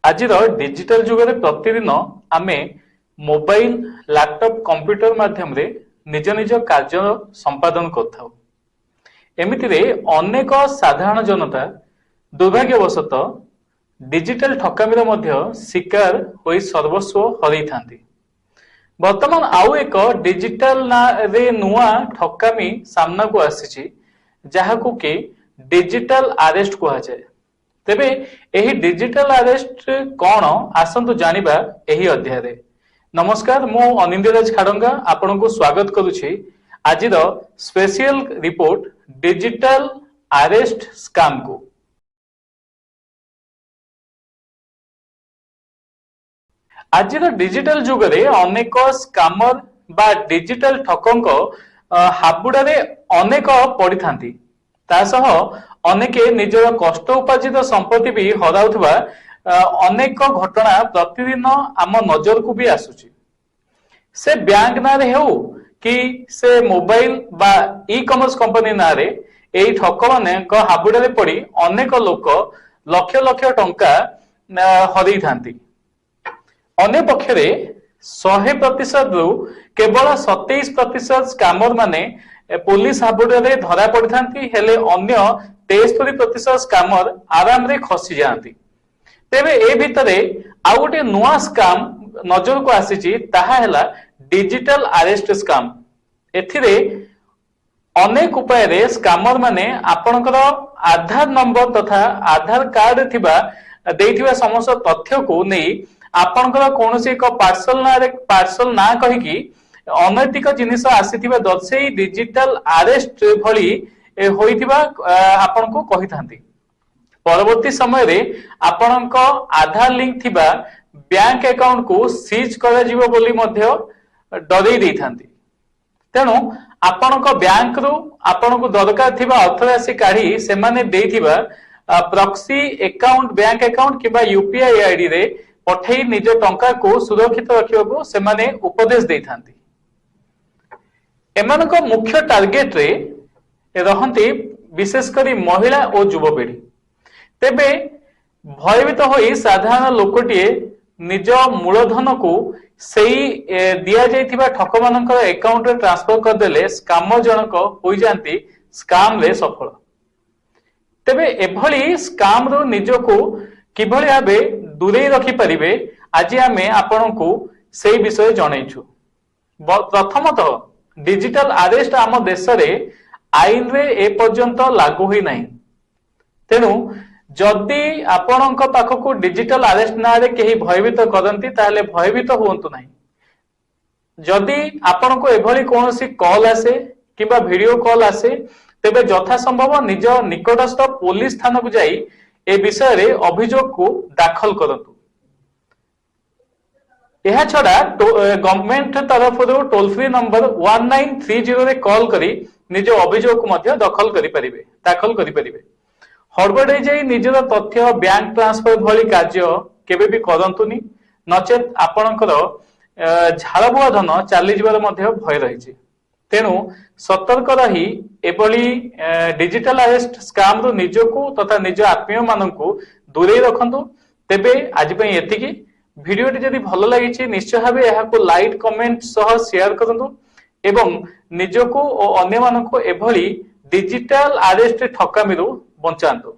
आज डिजिटल जुगरे प्रतिदिन आमे मोबाइल लैपटॉप कंप्यूटर माध्यम रे निज निज कार्य संपादन करथाउ। एमितिरे अनेक साधारण जनता दुर्भाग्यवशत डिजिटल ठकामीर मध्य शिकार होई सर्वस्व हरई थांती। वर्तमान आउ एक डिजिटल रे नुआ ठकामी सामना को आसीची जहाकू कि डिजिटल अरेस्ट कहा जाए। तेबे एही डिजिटल अरेस्ट कौन आसंतु जानिबा एही अध्याय रे। नमस्कार, मु अनिंद्यराज खाडंगा आपन को स्वागत करूछि आज special report digital arrest scam को। आज डिजिटल जुगरे अनेक स्कैमर बा डिजिटल ठकंक हाबुड़ारे अनेक पड़ी थांती। तासह अनेके निजर कष्ट उपार्जित संपत्ति भी हराउथबा अनेक घटना प्रतिदिन आम नजर को भी आसुची। से बैंक नारे हेउ कि से मोबाइल बा ई कॉमर्स कंपनी नारे एई ठक माने हाबुड़ारे पड़ी अनेक लोक लक्ष लक्ष टंका हरई थांती। अन्य पक्षरे 100% रु केवल 27% स्कैमर माने पुलिस हाबुड़े धरा पड़ी थांती, हेले अन्य 73% स्कैमर आराम रे खसी जाती। तेबे ए भितरे आउ गोटे नुआ स्कैम नजर को आसीची, ताहा हैला डिजिटल अरेस्ट स्कैम। एथिरे अनेक उपाय रे स्कैमर माने आपनकर आधार नंबर तथा आधार कार्ड थिबा देइथिबा समस्त तथ्य को नेई आपनकर कोनोसी एक पार्सल ना कहिकी अनैतिक जिनिस आसीथिबा दर्शेई डिजिटल अरेस्ट भली होइथिबा आपन को कहि थांती। परवर्ती समय रे आपनक आधार लिंक थिबा बैंक अकाउंट को सीज करा जिवो बोली मध्य डरेई देई थांती। तेनु आपनक बैंक रु आपनको दरकार थिबा अर्थराशि काढी से माने देइथिबा प्रॉक्सी अकाउंट बैंक अकाउंट किबा यूपीआई आईडी रे पठेई निज टंका को सुरक्षित रखिबो से माने उपदेश देई थांती। एमानक मुख्य टार्गेट रे रहंती विशेष करी महिला और युवपीढ़ी। तेबे भयभीत होई साधारण लोकटिए निज मूलधन को सेई दिया जाइथिबा ठक मानकर अकाउंट रे ट्रांसफर कर देले स्कैमर जनक होई जानती स्कैम रे सफल। तेबे एभली स्कैम रो निजको किभली भाबे दूरेई रखि परिबे आज आमे आपनकु सेई विषय जणैछु। प्रथमतः डिजिटल अरेस्ट आम देश रे आईन रे ए पर्यंत लागू होई नाही। तेनु जदि आपनक पाखकु डिजिटल अरेस्ट ना रे केही भयभीत करंती ताले भयभीत होंतु नाही। जदि आपनको एभली कोनोसी कॉल आसे किबा वीडियो कॉल आसे तेबे यथा संभव निज निकटस्थ पुलिस थाना को जाई ए विषय रे अभियोग को दाखल करंतु। यह छड़ा गवर्नमेंट तरफ टोल फ्री नंबर 1930 रे कॉल करी निज अभियोग को मध्य दाखल करि परिबे। हड़बड़े जाई निजर तथ्य बैंक ट्रांसफर भली कार्य केबे भी करंतुनी, नचेत आपनकर झाड़बुआ धन चली जिबार मध्य भय रहिछि। तेनु सतर्क रही एभली डिजिटल अरेस्ट स्कैम रु निजको तथा निज आत्मीय माननकु दूरेई रखंतु। तेबे आज पई एतिकी। भिडियोटी जदि भल लागिछि निश्चय भाबे एहाको लाइक कमेंट सह शेयर करंतु एवं निजको और अन्य माननको एभली डिजिटल अरेस्ट ठकामीरु बंचांतु।